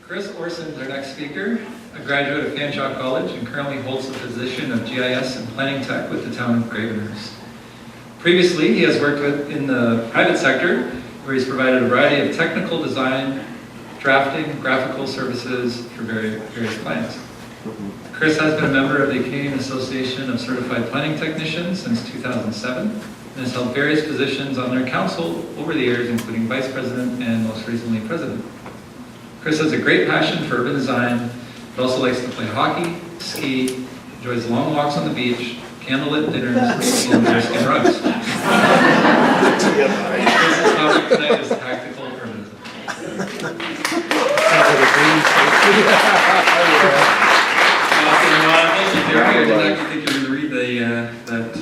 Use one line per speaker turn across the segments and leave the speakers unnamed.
Kris is our next speaker, a graduate of Fanshawe College and currently holds the position of GIS and Planning Tech with the town of Gravenhurst. Previously, he has worked in the private sector, where he's provided a variety of technical design, drafting, graphical services for various clients. Kris has been a member of the Canadian Association of Certified Planning Technicians since 2007 and has held various positions on their council over the years, including vice president and most recently president. Kris has a great passion for urban design, but also likes to play hockey, ski, enjoys long walks on the beach, candlelit dinners, and bearskin rugs. Kris's topic tonight is tactical urbanism. I didn't actually think you were going to read that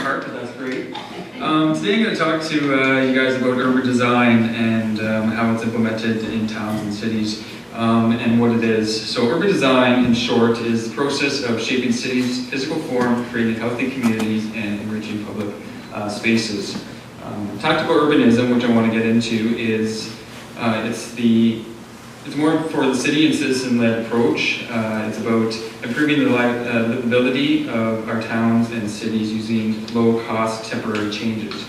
part, but that's great. Today I'm going to talk to you guys about urban design and how it's implemented in towns and cities and what it is. So urban design, in short, is the process of shaping cities' physical form, creating healthy communities, and enriching public spaces. Tactical urbanism, which I want to get into, is it's more for the city and citizen-led approach. It's about improving the livability of our towns and cities using low-cost temporary changes.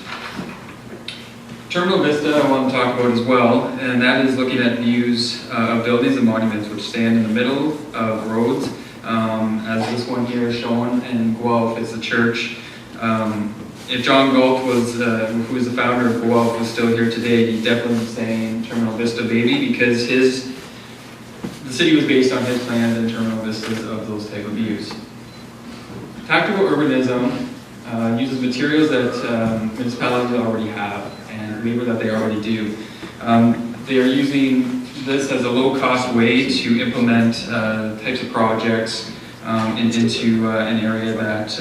Terminal Vista I want to talk about as well, and that is looking at views of buildings and monuments which stand in the middle of roads, as this one here is shown in Guelph. It's a church. If John Galt who was the founder of Guelph, was still here today, he'd definitely be saying Terminal Vista baby, because the city was based on his plans and terminal vistas of those type of views. Tactical urbanism uses materials that municipalities already have and labor that they already do. They are using this as a low-cost way to implement types of projects into an area that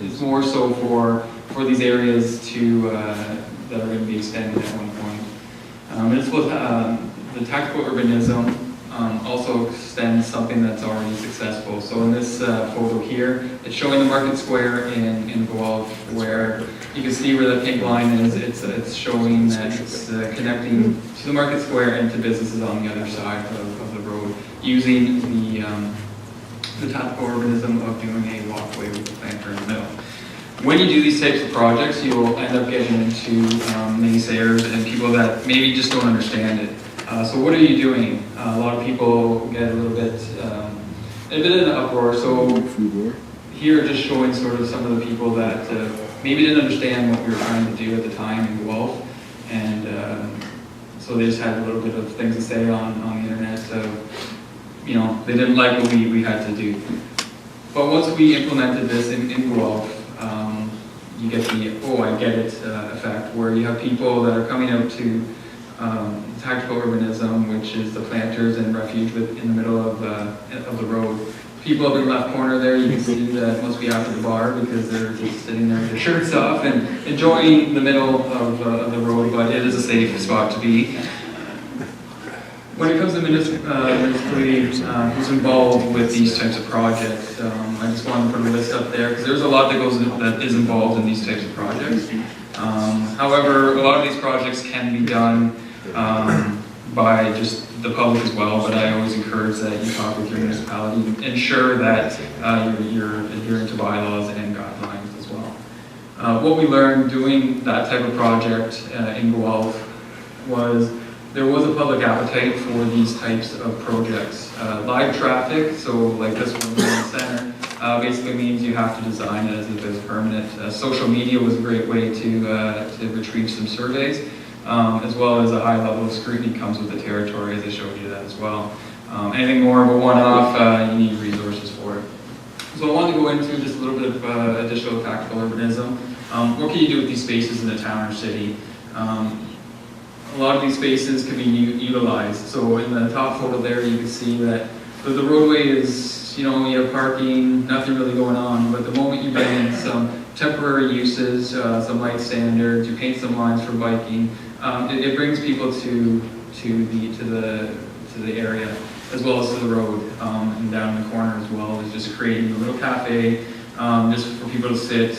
is more so for these areas that are going to be extended at one point. And it's with the tactical urbanism also extends something that's already successful. So in this photo here, it's showing the market square in Guelph, where you can see where the pink line is. It's showing that it's connecting to the market square and to businesses on the other side of the road, using the tactical urbanism of doing a walkway with a planter in the middle. When you do these types of projects, you'll end up getting into naysayers and people that maybe just don't understand it. So what are you doing? A lot of people get a bit in an uproar. So here, just showing sort of some of the people that maybe didn't understand what we were trying to do at the time in Guelph, and so they just had a little bit of things to say on the internet. They didn't like what we had to do. But once we implemented this in Guelph, you get the I get it effect, where you have people that are coming out to tactical urbanism, which is the planters and refuge in the middle of the road. People up in the left corner there, you can see that must be after the bar, because they're just sitting there with their shirts off and enjoying the middle of the road, but it is a safe spot to be. When it comes to municipality who's involved with these types of projects, I just wanted to put a list up there, because there's a lot that is involved in these types of projects. However, a lot of these projects can be done by just the public as well, but I always encourage that you talk with your municipality and ensure that you're adhering to bylaws and guidelines as well. What we learned doing that type of project in Guelph was there was a public appetite for these types of projects. Live traffic, so like this one in the center, basically means you have to design it as if it's permanent. Social media was a great way to retrieve some surveys, as well as a high level of scrutiny comes with the territory, as I showed you that as well. Anything more of a one-off, you need resources for it. So I wanted to go into just a little bit of additional tactical urbanism. What can you do with these spaces in a town or city? A lot of these spaces can be utilized. So in the top photo there, you can see that the roadway is, you have parking, nothing really going on, but the moment you bring in some temporary uses, some light standards, you paint some lines for biking, it brings people to the area, as well as to the road, and down in the corner as well, is just creating a little cafe, just for people to sit,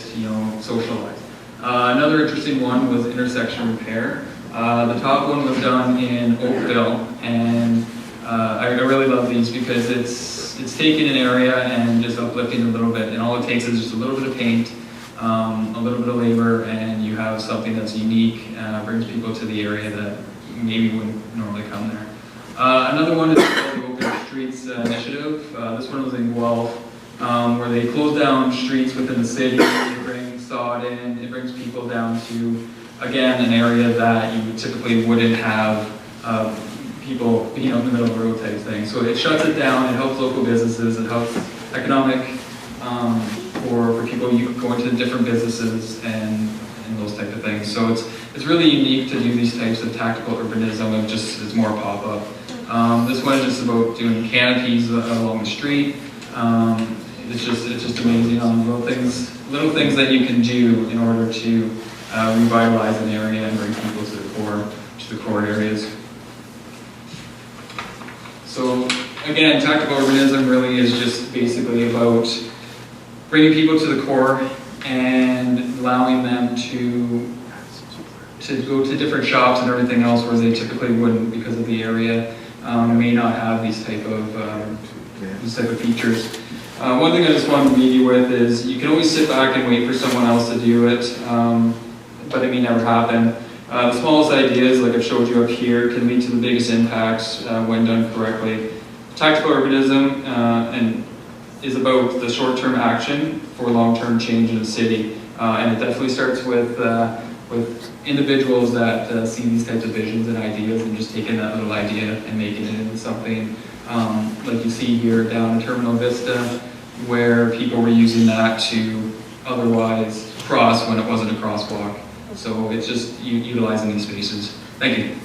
socialize. Another interesting one was intersection repair. The top one was done in Oakville, And I really love these because it's taking an area and just uplifting a little bit, and all it takes is just a little bit of paint, a little bit of labor, and you have something that's unique, brings people to the area that maybe wouldn't normally come there. Another one is the Open Streets Initiative. This one was in Guelph, where they close down streets within the city, they bring sod in, it brings people down to, again, an area that you typically wouldn't have people, in the middle of the road type thing. So it shuts it down, it helps local businesses, it helps economic for people going to different businesses and those type of things. So it's really unique to do these types of tactical urbanism. Of just it's more pop-up. This one is just about doing canopies along the street. It's just amazing on little things that you can do in order to revitalize an area and bring people to the core areas. So again, tactical urbanism really is just basically about bringing people to the core and allowing them to go to different shops and everything else where they typically wouldn't because of the area may not have these type of features. One thing I just wanted to leave you with is you can always sit back and wait for someone else to do it, but it may never happen. The smallest ideas, like I've showed you up here, can lead to the biggest impacts when done correctly. Tactical urbanism is about the short-term action for long-term change in the city, and it definitely starts with individuals that see these types of visions and ideas and just taking that little idea and making it into something like you see here down in Terminal Vista, where people were using that to otherwise cross when it wasn't a crosswalk. So it's just utilizing these spaces. Thank you.